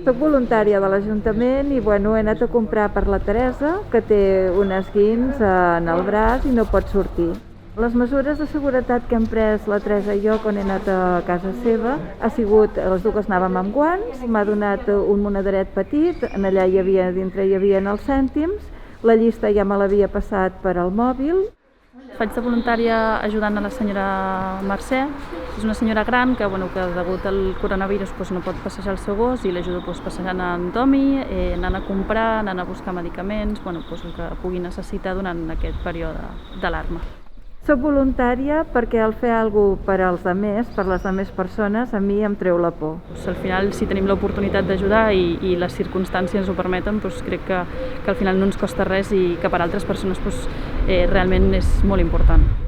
Soc voluntària de l'Ajuntament i he anat a comprar per la Teresa, que té un esguins en el braç i no pot sortir. Les mesures de seguretat que hem pres la Teresa i jo quan he anat a casa seva ha sigut, les dues anàvem amb guants, m'ha donat un monederet petit, allà dintre hi havia els cèntims, la llista ja me l'havia passat per al mòbil. Faig de voluntària ajudant a la senyora Mercè. És una senyora gran que degut al coronavirus no pot passejar el seu gos i l'ajudo passejant en Tomi, anant a comprar, anant a buscar medicaments, el que pugui necessitar durant aquest període d'alarma. Soc voluntària perquè al fer alguna cosa per als altres, per les altres persones, a mi em treu la por. Al final, si tenim l'oportunitat d'ajudar i les circumstàncies ho permeten, crec que al final no ens costa res i que per a altres persones realment és molt important.